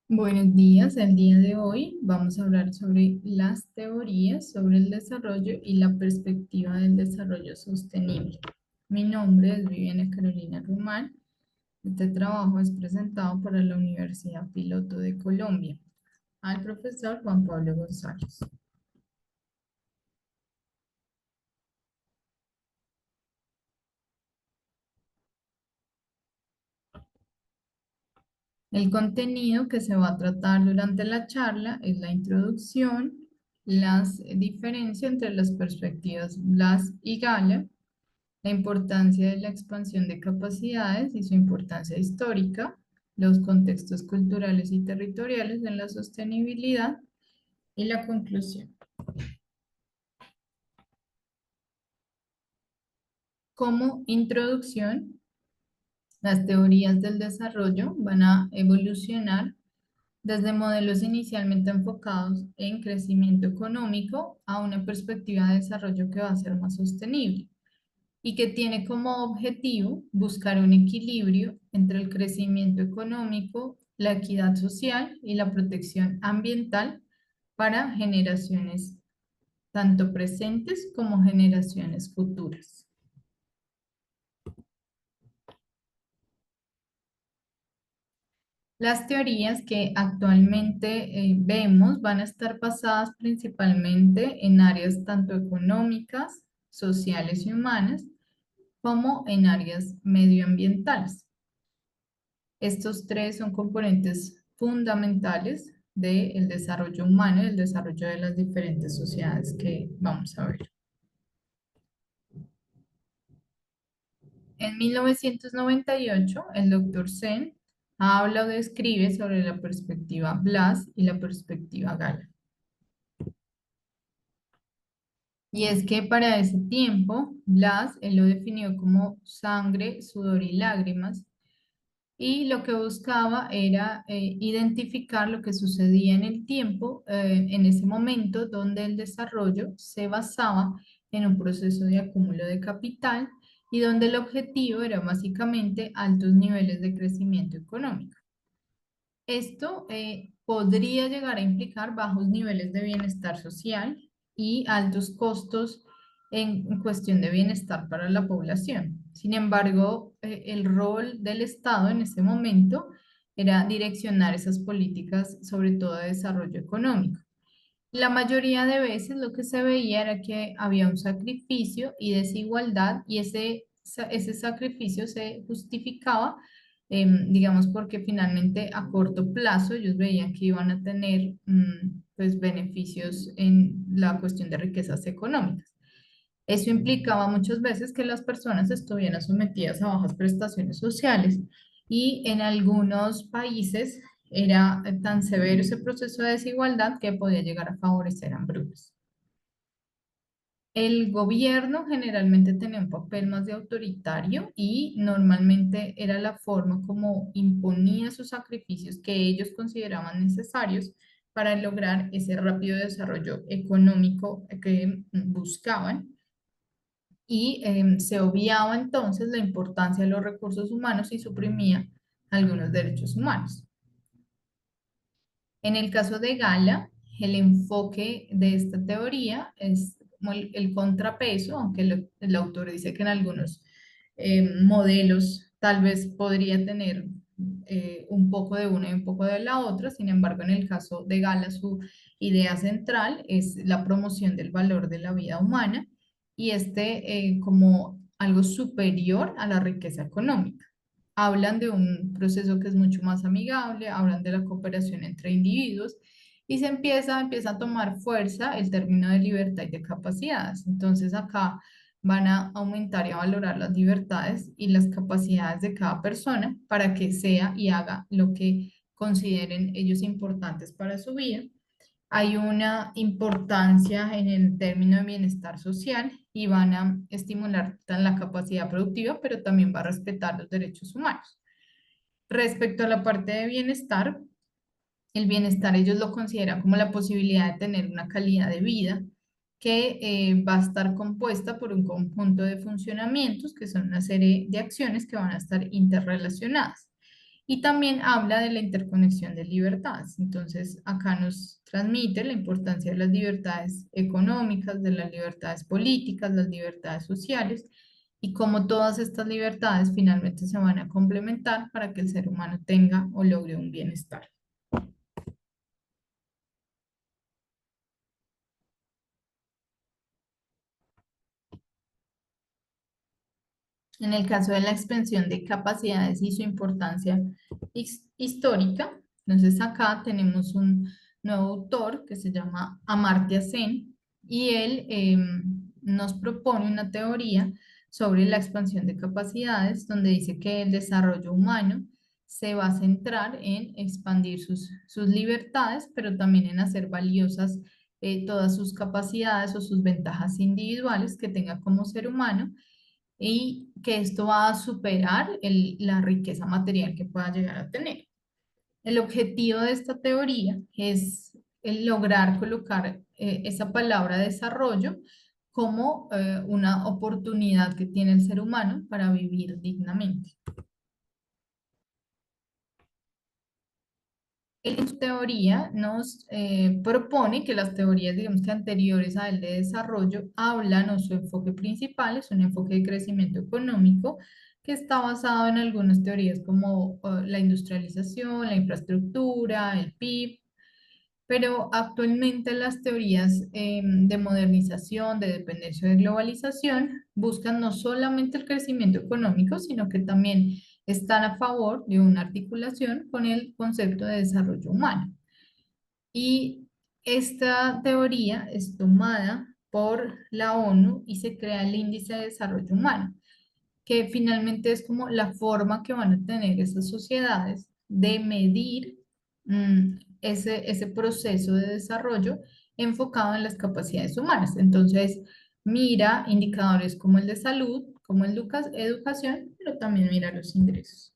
Buenos días, el día de hoy vamos a hablar sobre las teorías sobre el desarrollo y la perspectiva del desarrollo sostenible. Mi nombre es Viviana Carolina Román. Este trabajo es presentado por la Universidad Piloto de Colombia al profesor Juan Pablo González. El contenido que se va a tratar durante la charla es la introducción, las diferencias entre las perspectivas Blas y Gala, la importancia de la expansión de capacidades y su importancia histórica, los contextos culturales y territoriales en la sostenibilidad y la conclusión. Como introducción, las teorías del desarrollo van a evolucionar desde modelos inicialmente enfocados en crecimiento económico a una perspectiva de desarrollo que va a ser más sostenible y que tiene como objetivo buscar un equilibrio entre el crecimiento económico, la equidad social y la protección ambiental para generaciones tanto presentes como generaciones futuras. Las teorías que actualmente vemos van a estar basadas principalmente en áreas tanto económicas, sociales y humanas, como en áreas medioambientales. Estos tres son componentes fundamentales del desarrollo humano y el desarrollo de las diferentes sociedades que vamos a ver. En 1998, el doctor Sen habla o describe sobre la perspectiva Blas y la perspectiva Gala. Y es que para ese tiempo, Blas, él lo definió como sangre, sudor y lágrimas, y lo que buscaba era identificar lo que sucedía en el tiempo, en ese momento donde el desarrollo se basaba en un proceso de acúmulo de capital y donde el objetivo era básicamente altos niveles de crecimiento económico. Esto podría llegar a implicar bajos niveles de bienestar social y altos costos en cuestión de bienestar para la población. Sin embargo, el rol del Estado en ese momento era direccionar esas políticas, sobre todo de desarrollo económico. La mayoría de veces lo que se veía era que había un sacrificio y desigualdad y ese sacrificio se justificaba, digamos, porque finalmente a corto plazo ellos veían que iban a tener pues, beneficios en la cuestión de riquezas económicas. Eso implicaba muchas veces que las personas estuvieran sometidas a bajas prestaciones sociales y en algunos países era tan severo ese proceso de desigualdad que podía llegar a favorecer hambrunas. El gobierno generalmente tenía un papel más de autoritario y normalmente era la forma como imponía sus sacrificios que ellos consideraban necesarios para lograr ese rápido desarrollo económico que buscaban y se obviaba entonces la importancia de los recursos humanos y suprimía algunos derechos humanos. En el caso de Gala, el enfoque de esta teoría es como el contrapeso, aunque el autor dice que en algunos modelos tal vez podría tener un poco de una y un poco de la otra. Sin embargo, en el caso de Gala, su idea central es la promoción del valor de la vida humana y como algo superior a la riqueza económica. Hablan de un proceso que es mucho más amigable, hablan de la cooperación entre individuos y empieza a tomar fuerza el término de libertad y de capacidades. Entonces acá van a aumentar y a valorar las libertades y las capacidades de cada persona para que sea y haga lo que consideren ellos importantes para su vida. Hay una importancia en el término de bienestar social y van a estimular la capacidad productiva, pero también va a respetar los derechos humanos. Respecto a la parte de bienestar, el bienestar ellos lo consideran como la posibilidad de tener una calidad de vida que va a estar compuesta por un conjunto de funcionamientos que son una serie de acciones que van a estar interrelacionadas. Y también habla de la interconexión de libertades. Entonces, acá nos transmite la importancia de las libertades económicas, de las libertades políticas, las libertades sociales y cómo todas estas libertades finalmente se van a complementar para que el ser humano tenga o logre un bienestar. En el caso de la expansión de capacidades y su importancia histórica, entonces acá tenemos un nuevo autor que se llama Amartya Sen y él nos propone una teoría sobre la expansión de capacidades donde dice que el desarrollo humano se va a centrar en expandir sus libertades, pero también en hacer valiosas todas sus capacidades o sus ventajas individuales que tenga como ser humano y que esto va a superar la riqueza material que pueda llegar a tener. El objetivo de esta teoría es el lograr colocar esa palabra desarrollo como una oportunidad que tiene el ser humano para vivir dignamente. En su teoría nos propone que las teorías, digamos que anteriores a el de desarrollo, hablan o su enfoque principal es un enfoque de crecimiento económico que está basado en algunas teorías como la industrialización, la infraestructura, el PIB, pero actualmente las teorías de modernización, de dependencia o de globalización buscan no solamente el crecimiento económico, sino que también están a favor de una articulación con el concepto de desarrollo humano. Y esta teoría es tomada por la ONU y se crea el Índice de Desarrollo Humano, que finalmente es como la forma que van a tener esas sociedades de medir ese proceso de desarrollo enfocado en las capacidades humanas. Entonces, mira indicadores como el de salud, como el de educación, pero también mira los ingresos.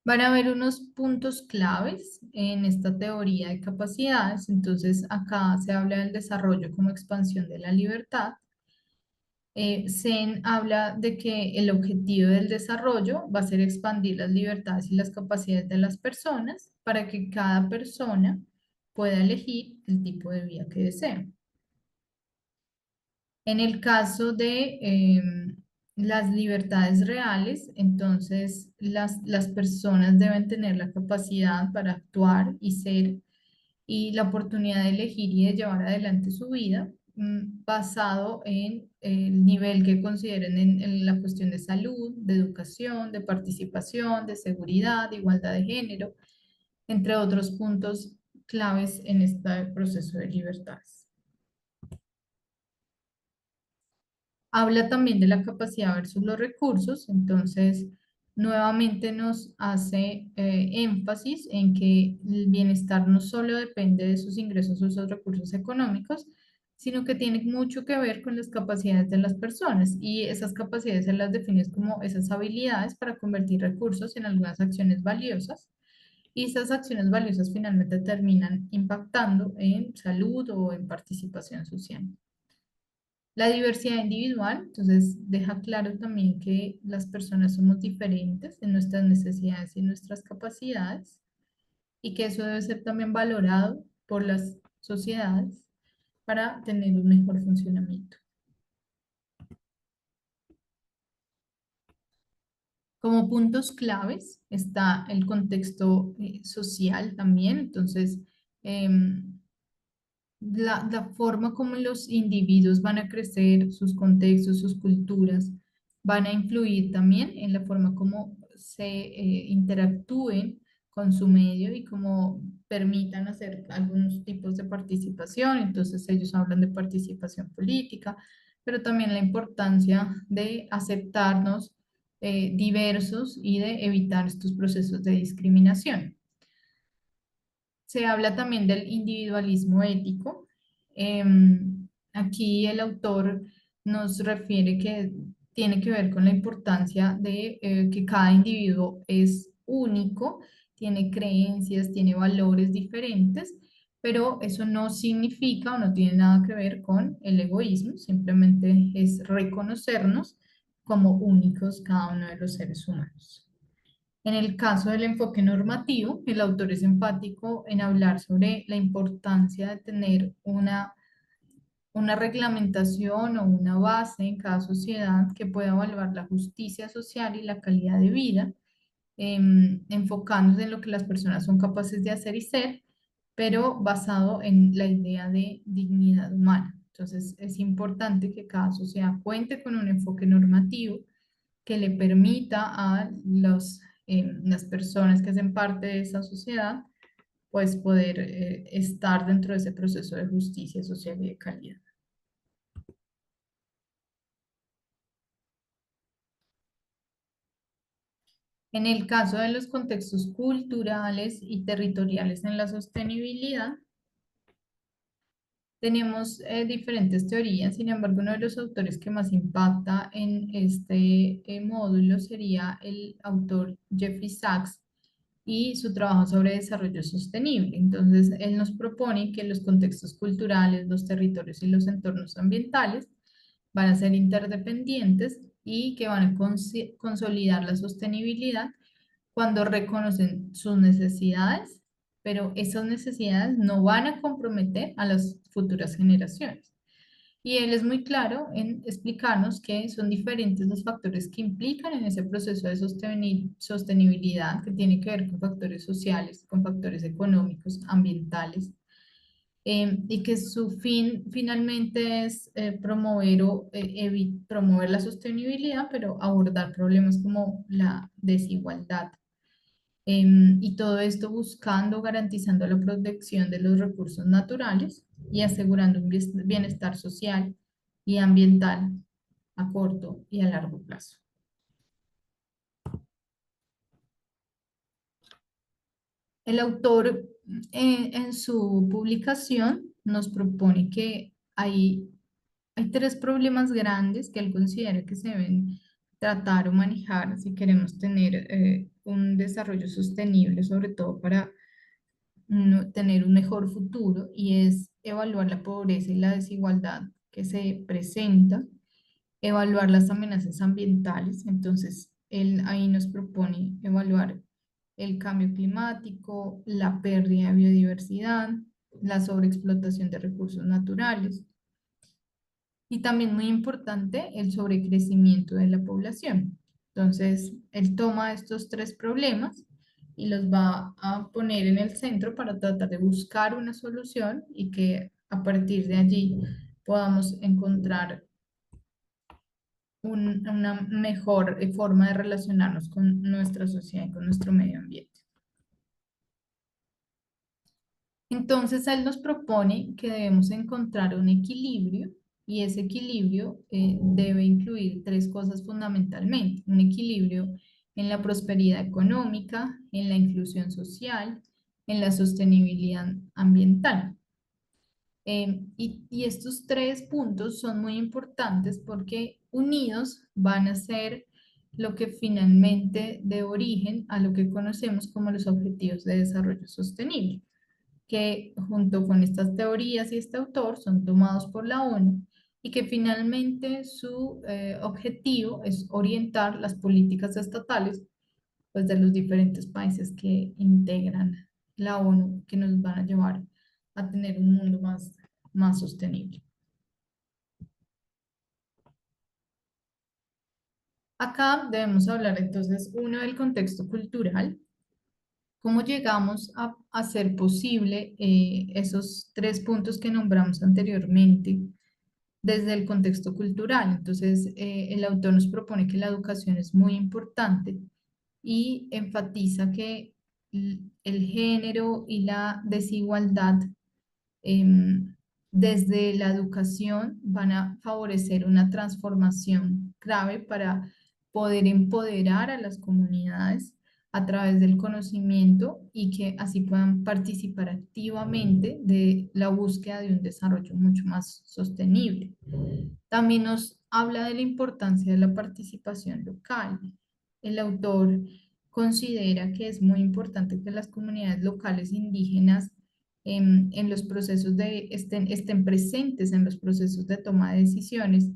Van a haber unos puntos claves en esta teoría de capacidades. Entonces, acá se habla del desarrollo como expansión de la libertad. Sen habla de que el objetivo del desarrollo va a ser expandir las libertades y las capacidades de las personas para que cada persona pueda elegir el tipo de vida que desea. En el caso de las libertades reales, entonces las personas deben tener la capacidad para actuar y ser y la oportunidad de elegir y de llevar adelante su vida basado en el nivel que consideren en la cuestión de salud, de educación, de participación, de seguridad, de igualdad de género, entre otros puntos claves en este proceso de libertades. Habla también de la capacidad versus los recursos, entonces nuevamente nos hace énfasis en que el bienestar no solo depende de sus ingresos o sus recursos económicos, sino que tiene mucho que ver con las capacidades de las personas y esas capacidades se las defines como esas habilidades para convertir recursos en algunas acciones valiosas y esas acciones valiosas finalmente terminan impactando en salud o en participación social. La diversidad individual, entonces, deja claro también que las personas somos diferentes en nuestras necesidades y en nuestras capacidades y que eso debe ser también valorado por las sociedades para tener un mejor funcionamiento. Como puntos claves está el contexto social también, entonces, em, la forma como los individuos van a crecer, sus contextos, sus culturas, van a influir también en la forma como se interactúen con su medio y cómo permitan hacer algunos tipos de participación. Entonces ellos hablan de participación política, pero también la importancia de aceptarnos diversos y de evitar estos procesos de discriminación. Se habla también del individualismo ético. Aquí el autor nos refiere que tiene que ver con la importancia de que cada individuo es único, tiene creencias, tiene valores diferentes, pero eso no significa o no tiene nada que ver con el egoísmo, simplemente es reconocernos como únicos cada uno de los seres humanos. En el caso del enfoque normativo, el autor es enfático en hablar sobre la importancia de tener una reglamentación o una base en cada sociedad que pueda evaluar la justicia social y la calidad de vida, enfocándose en lo que las personas son capaces de hacer y ser, pero basado en la idea de dignidad humana. Entonces, es importante que cada sociedad cuente con un enfoque normativo que le permita a las personas que hacen parte de esa sociedad, pues poder estar dentro de ese proceso de justicia social y de calidad. En el caso de los contextos culturales y territoriales en la sostenibilidad, tenemos diferentes teorías. Sin embargo, uno de los autores que más impacta en este módulo sería el autor Jeffrey Sachs y su trabajo sobre desarrollo sostenible. Entonces, él nos propone que los contextos culturales, los territorios y los entornos ambientales van a ser interdependientes y que van a consolidar la sostenibilidad cuando reconocen sus necesidades, pero esas necesidades no van a comprometer a las futuras generaciones. Y él es muy claro en explicarnos que son diferentes los factores que implican en ese proceso de sostenibilidad, que tiene que ver con factores sociales, con factores económicos, ambientales, y que su fin finalmente es promover la sostenibilidad, pero abordar problemas como la desigualdad. Y todo esto buscando, garantizando la protección de los recursos naturales y asegurando un bienestar social y ambiental a corto y a largo plazo. El autor en su publicación nos propone que hay tres problemas grandes que él considera que se deben tratar o manejar si queremos tener un desarrollo sostenible, sobre todo para tener un mejor futuro, y es evaluar la pobreza y la desigualdad que se presenta, evaluar las amenazas ambientales. Entonces, él ahí nos propone evaluar el cambio climático, la pérdida de biodiversidad, la sobreexplotación de recursos naturales y también muy importante el sobrecrecimiento de la población. Entonces, él toma estos tres problemas y los va a poner en el centro para tratar de buscar una solución y que a partir de allí podamos encontrar una mejor forma de relacionarnos con nuestra sociedad y con nuestro medio ambiente. Entonces, él nos propone que debemos encontrar un equilibrio y ese equilibrio debe incluir tres cosas fundamentalmente: un equilibrio en la prosperidad económica, en la inclusión social, en la sostenibilidad ambiental. Y estos tres puntos son muy importantes porque unidos van a ser lo que finalmente dé origen a lo que conocemos como los Objetivos de Desarrollo Sostenible, que junto con estas teorías y este autor son tomados por la ONU y que finalmente su objetivo es orientar las políticas estatales, pues, de los diferentes países que integran la ONU, que nos van a llevar a tener un mundo más sostenible. Acá debemos hablar entonces, uno, del contexto cultural. ¿Cómo llegamos a hacer posible esos tres puntos que nombramos anteriormente desde el contexto cultural? Entonces, el autor nos propone que la educación es muy importante y enfatiza que el género y la desigualdad, em, desde la educación, van a favorecer una transformación clave para poder empoderar a las comunidades a través del conocimiento y que así puedan participar activamente de la búsqueda de un desarrollo mucho más sostenible. También nos habla de la importancia de la participación local. El autor considera que es muy importante que las comunidades locales indígenas en los procesos estén presentes en los procesos de toma de decisiones,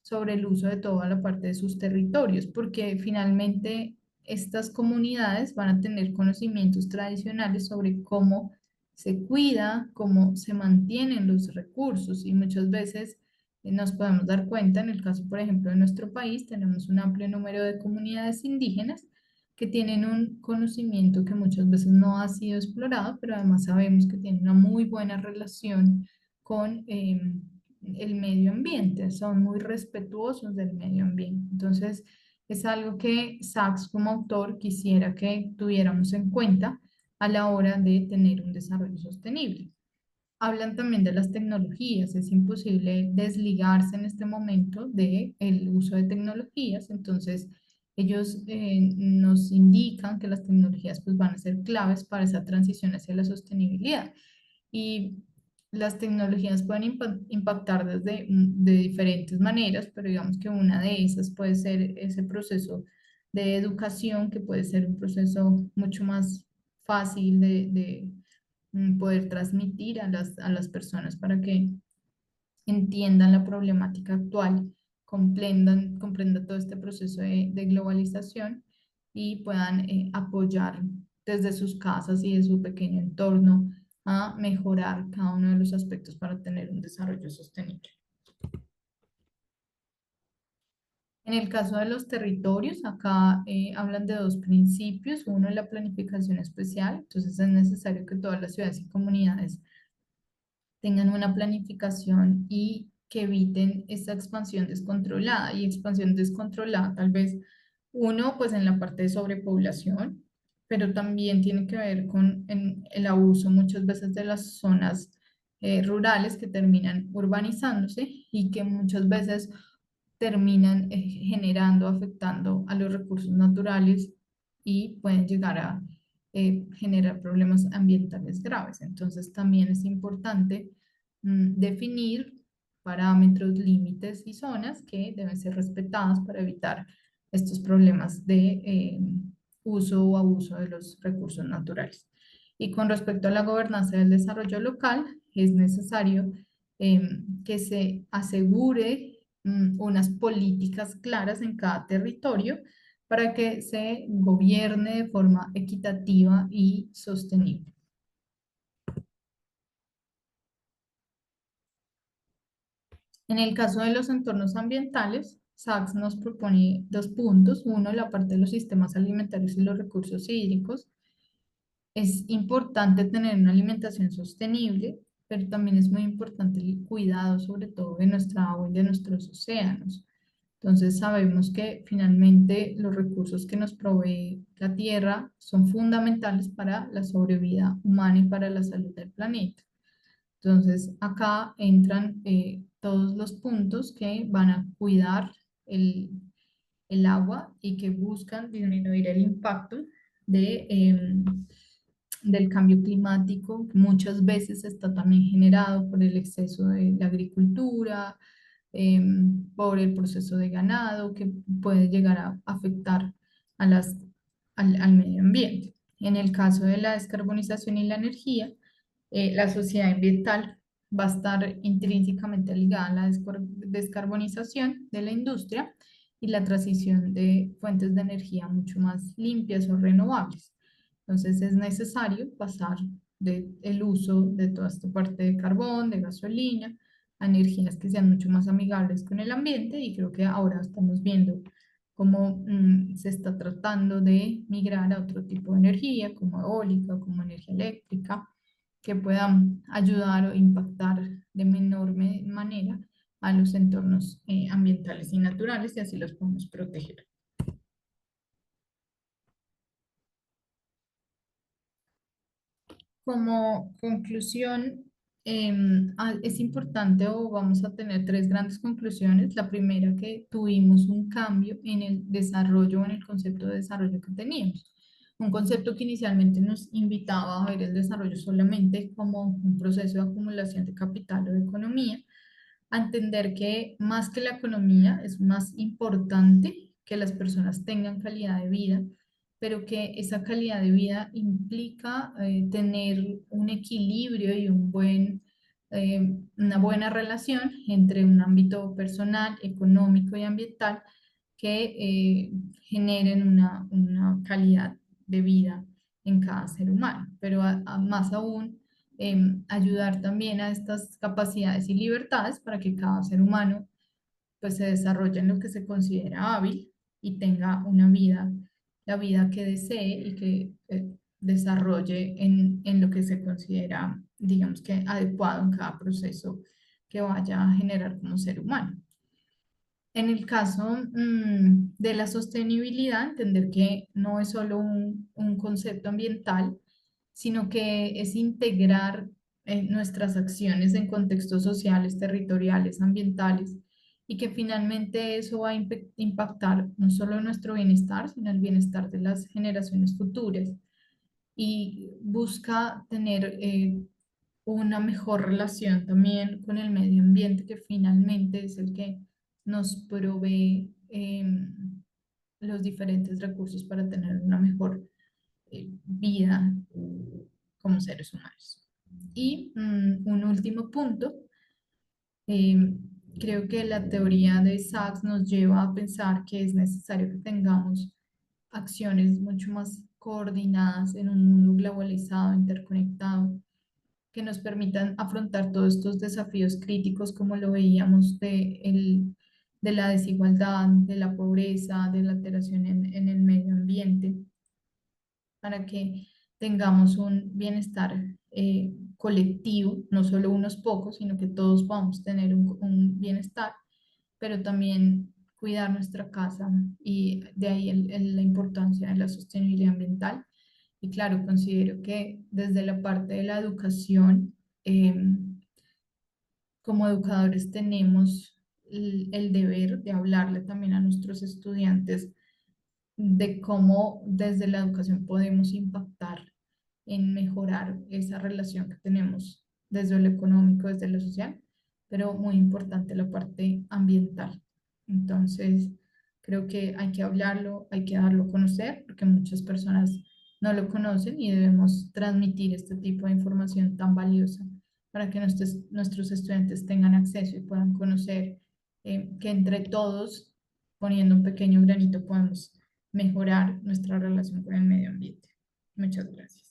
sobre el uso de toda la parte de sus territorios, porque finalmente estas comunidades van a tener conocimientos tradicionales sobre cómo se cuida, cómo se mantienen los recursos y muchas veces nos podemos dar cuenta, en el caso, por ejemplo, de nuestro país, tenemos un amplio número de comunidades indígenas que tienen un conocimiento que muchas veces no ha sido explorado, pero además sabemos que tienen una muy buena relación con el medio ambiente, son muy respetuosos del medio ambiente. Entonces, es algo que Sachs como autor quisiera que tuviéramos en cuenta a la hora de tener un desarrollo sostenible. Hablan también de las tecnologías, es imposible desligarse en este momento del uso de tecnologías, entonces ellos nos indican que las tecnologías pues, van a ser claves para esa transición hacia la sostenibilidad. Y las tecnologías pueden impactar de diferentes maneras, pero digamos que una de esas puede ser ese proceso de educación, que puede ser un proceso mucho más fácil de poder transmitir a las personas para que entiendan la problemática actual, comprendan todo este proceso de globalización y puedan apoyar desde sus casas y de su pequeño entorno a mejorar cada uno de los aspectos para tener un desarrollo sostenible. En el caso de los territorios, acá hablan de dos principios. Uno es la planificación especial, entonces es necesario que todas las ciudades y comunidades tengan una planificación y que eviten esta expansión descontrolada. Y expansión descontrolada, tal vez uno, pues en la parte de sobrepoblación, pero también tiene que ver con el abuso muchas veces de las zonas rurales que terminan urbanizándose y que muchas veces terminan generando, afectando a los recursos naturales y pueden llegar a generar problemas ambientales graves. Entonces también es importante definir parámetros, límites y zonas que deben ser respetadas para evitar estos problemas de uso o abuso de los recursos naturales. Y con respecto a la gobernanza del desarrollo local, es necesario que se asegure unas políticas claras en cada territorio para que se gobierne de forma equitativa y sostenible. En el caso de los entornos ambientales, Sachs nos propone dos puntos. Uno, la parte de los sistemas alimentarios y los recursos hídricos. Es importante tener una alimentación sostenible, pero también es muy importante el cuidado, sobre todo de nuestra agua y de nuestros océanos. Entonces sabemos que finalmente los recursos que nos provee la Tierra son fundamentales para la sobrevida humana y para la salud del planeta. Entonces acá entran todos los puntos que van a cuidar el, el agua y que buscan disminuir el impacto del cambio climático, que muchas veces está también generado por el exceso de la agricultura, por el proceso de ganado, que puede llegar a afectar a al medio ambiente. En el caso de la descarbonización y la energía, la sociedad ambiental va a estar intrínsecamente ligada a la descarbonización de la industria y la transición de fuentes de energía mucho más limpias o renovables. Entonces es necesario pasar del uso de toda esta parte de carbón, de gasolina, a energías que sean mucho más amigables con el ambiente y creo que ahora estamos viendo cómo se está tratando de migrar a otro tipo de energía, como eólica, como energía eléctrica, que puedan ayudar o impactar de menor manera a los entornos ambientales y naturales y así los podemos proteger. Como conclusión, es importante o vamos a tener tres grandes conclusiones. La primera, que tuvimos un cambio en el desarrollo o en el concepto de desarrollo que teníamos. Un concepto que inicialmente nos invitaba a ver el desarrollo solamente como un proceso de acumulación de capital o de economía, a entender que más que la economía es más importante que las personas tengan calidad de vida, pero que esa calidad de vida implica tener un equilibrio y un buen una buena relación entre un ámbito personal, económico y ambiental que generen una calidad de vida en cada ser humano, pero más aún ayudar también a estas capacidades y libertades para que cada ser humano pues se desarrolle en lo que se considera hábil y tenga una vida, la vida que desee y que desarrolle en lo que se considera, digamos que adecuado en cada proceso que vaya a generar como ser humano. En el caso de la sostenibilidad, entender que no es solo un concepto ambiental, sino que es integrar nuestras acciones en contextos sociales, territoriales, ambientales, y que finalmente eso va a impactar no solo nuestro bienestar, sino el bienestar de las generaciones futuras. Y busca tener una mejor relación también con el medio ambiente, que finalmente es el que nos provee los diferentes recursos para tener una mejor vida como seres humanos. Y un último punto, eh, creo que la teoría de Sachs nos lleva a pensar que es necesario que tengamos acciones mucho más coordinadas en un mundo globalizado, interconectado, que nos permitan afrontar todos estos desafíos críticos como lo veíamos de la desigualdad, de la pobreza, de la alteración en el medio ambiente, para que tengamos un bienestar colectivo, no solo unos pocos, sino que todos podamos tener un bienestar, pero también cuidar nuestra casa y de ahí la importancia de la sostenibilidad ambiental. Y claro, considero que desde la parte de la educación, como educadores tenemos el deber de hablarle también a nuestros estudiantes de cómo desde la educación podemos impactar en mejorar esa relación que tenemos desde lo económico, desde lo social, pero muy importante la parte ambiental. Entonces, creo que hay que hablarlo, hay que darlo a conocer, porque muchas personas no lo conocen y debemos transmitir este tipo de información tan valiosa para que nuestros estudiantes tengan acceso y puedan conocer que entre todos, poniendo un pequeño granito, podemos mejorar nuestra relación con el medio ambiente. Muchas gracias.